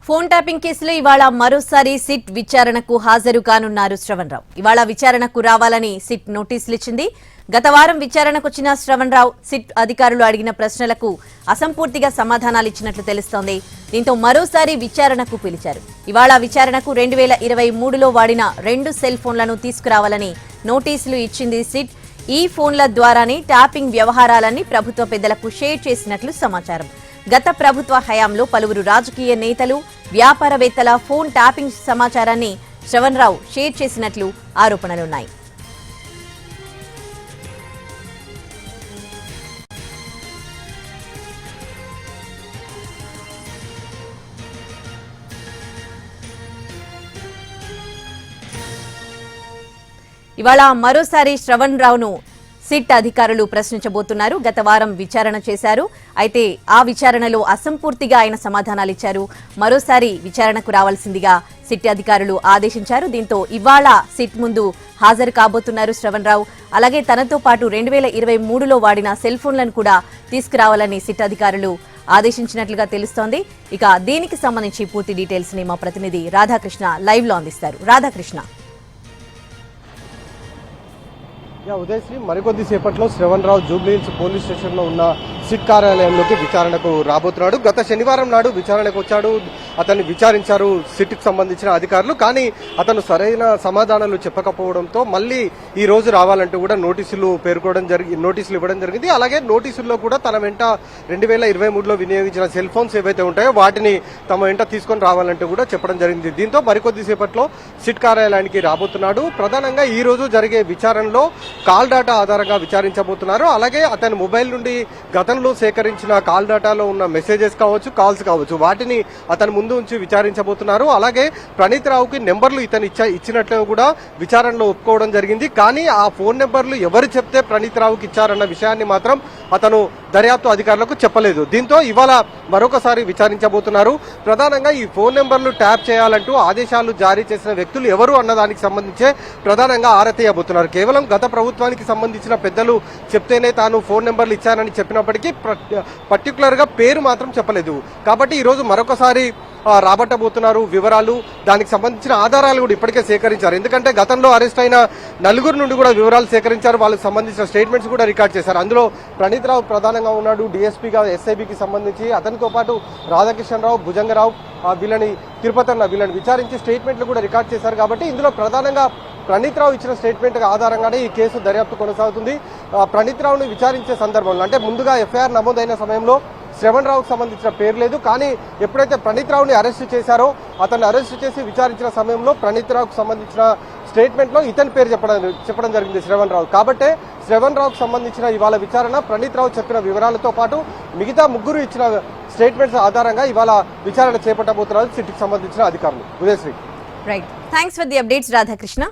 Phone tapping కేసులో ఇవాళ మరోసారి సిట్ విచారణకు హాజరు కానున్నారు శ్రవణ్ రావు. ఇవాళ విచారణకు రావాలని సిట్ నోటీసులు ఇచ్చింది. గత వారం విచారణకు వచ్చిన శ్రవణ్ రావు సిట్ అధికారులు అడిగిన ప్రశ్నలకు అసంపూర్తిగా సమాధానాలు ఇచ్చినట్లు తెలుస్తోంది. దీంతో మరోసారి విచారణకు పిలిచారు. ఇవాళ విచారణకు 2023లో వాడిన 2 సెల్ ఫోన్లను తీసుకురావాలని నోటీసులు ఇచ్చింది సిట్. ఈ ఫోన్ల ద్వారానే ట్యాపింగ్ వ్యవహారాలన్నీ ప్రభుత్వ పెద్దలకు షేర్ చేసినట్లు సమాచారం. గత ప్రభుత్వ హయాంలో పలువురు రాజకీయ నేతలు, వ్యాపారవేత్తల ఫోన్ ట్యాపింగ్ సమాచారాన్ని శ్రవణ్ రావు షేర్ చేసినట్లు ఆరోపణలున్నాయి. ఇవాళ మరోసారి శ్రవణ్ రావును సిట్ అధికారులు ప్రశ్నించబోతున్నారు. గత వారం విచారణ చేశారు. అయితే ఆ విచారణలో అసంపూర్తిగా ఆయన సమాధానాలు ఇచ్చారు. మరోసారి విచారణకు రావాల్సిందిగా సిట్ అధికారులు ఆదేశించారు. దీంతో ఇవాళ సిట్ ముందు హాజరు కాబోతున్నారు శ్రవణ్ రావు. అలాగే తనతో పాటు 2023లో వాడిన సెల్ ఫోన్లను కూడా తీసుకురావాలని సిట్ అధికారులు ఆదేశించినట్లుగా తెలుస్తోంది. ఇక దీనికి సంబంధించి పూర్తి డీటెయిల్స్ ని మా ప్రతినిధి రాధాకృష్ణ లైవ్ లో అందిస్తారు. రాధాకృష్ణ. ఉదయశ్రీ, మరికొద్ది సేపట్లో శ్రవణ్ రావు జూబ్లీహిల్స్ పోలీస్ స్టేషన్ లో ఉన్న సిట్ కార్యాలయంలోకి విచారణకు రాబోతున్నాడు. గత శనివారం నాడు విచారణకు వచ్చాడు. అతన్ని విచారించారు సిట్ కు సంబంధించిన అధికారులు. కానీ అతను సరైన సమాధానాలు చెప్పకపోవడంతో మళ్ళీ ఈ రోజు రావాలంటూ కూడా నోటీసులు ఇవ్వడం జరిగింది. అలాగే నోటీసుల్లో కూడా తన వెంట 2023లో వినియోగించిన సెల్ ఫోన్స్ ఏవైతే ఉంటాయో వాటిని తమ వెంట తీసుకొని రావాలంటూ కూడా చెప్పడం జరిగింది. దీంతో మరికొద్ది సేపట్లో సిట్ కార్యాలయానికి రాబోతున్నాడు. ప్రధానంగా ఈ రోజు జరిగే విచారణలో కాల్ డేటా ఆధారంగా విచారించబోతున్నారు. అలాగే అతని మొబైల్ నుండి గతంలో సేకరించిన కాల్ డేటాలో ఉన్న మెసేజెస్ కావచ్చు, కాల్స్ కావచ్చు, వాటిని అతని ముందు ఉంచి విచారించబోతున్నారు. అలాగే ప్రణీత్ రావుకి నెంబర్లు ఇతను ఇచ్చినట్లు కూడా విచారణలో ఒప్పుకోవడం జరిగింది. కానీ ఆ ఫోన్ నెంబర్లు ఎవరు చెప్తే ప్రణీత్ రావుకి ఇచ్చారన్న విషయాన్ని మాత్రం అతను దర్యాప్తు అధికారులకు చెప్పలేదు. దీంతో ఇవాళ మరొకసారి విచారించబోతున్నారు. ప్రధానంగా ఈ ఫోన్ నెంబర్లు ట్యాప్ చేయాలంటూ ఆదేశాలు జారీ చేసిన వ్యక్తులు ఎవరు అన్నదానికి సంబంధించే ప్రధానంగా ఆరా తీయబోతున్నారు. కేవలం గత ప్రభుత్వానికి సంబంధించిన పెద్దలు చెప్తేనే తాను ఫోన్ నెంబర్లు ఇచ్చానని చెప్పినప్పటికీ పర్టికులర్ గా పేరు మాత్రం చెప్పలేదు. కాబట్టి ఈ రోజు మరొకసారి రాబట్టబోతున్నారు వివరాలు. దానికి సంబంధించిన ఆధారాలు కూడా ఇప్పటికే సేకరించారు. ఎందుకంటే గతంలో అరెస్ట్ అయిన 4 నుండి కూడా వివరాలు సేకరించారు. వాళ్ళకి సంబంధించిన స్టేట్మెంట్స్ కూడా రికార్డ్ చేశారు. అందులో ప్రణీత్ రావు ప్రధానంగా ఉన్నాడు. డిఎస్పీగా ఎస్ఐబికి సంబంధించి అతనితో పాటు రాధాకిషన్ రావు, భుజంగరావు, వీళ్ళని తిరుపతన్న వీళ్ళని విచారించి స్టేట్మెంట్లు కూడా రికార్డ్ చేశారు. కాబట్టి ఇందులో ప్రధానంగా ప్రణీత్ రావు ఇచ్చిన స్టేట్మెంట్ ఆధారంగానే ఈ కేసు దర్యాప్తు కొనసాగుతుంది. ప్రణీత్ రావుని విచారించే సందర్భంలో అంటే ముందుగా ఎఫ్ఐఆర్ నమోదైన సమయంలో శ్రవణ్ రావుకు సంబంధించిన పేరు లేదు. కానీ ఎప్పుడైతే ప్రణీత్ రావుని అరెస్టు చేశారో అతన్ని అరెస్టు చేసి విచారించిన సమయంలో ప్రణీత్ రావుకు సంబంధించిన స్టేట్మెంట్ లో ఇతని పేరు చెప్పడం జరిగింది, శ్రవణ్ రావు. కాబట్టే శ్రవణ్ రావుకు సంబంధించిన ఇవాళ విచారణ ప్రణీత్ రావు చెప్పిన వివరాలతో పాటు మిగతా 3 ఇచ్చిన స్టేట్మెంట్స్ ఆధారంగా ఇవాళ విచారణ చేపట్టబోతున్నారు సిట్కి సంబంధించిన అధికారులు. Udayasri. Right, thanks for the updates Radhakrishna.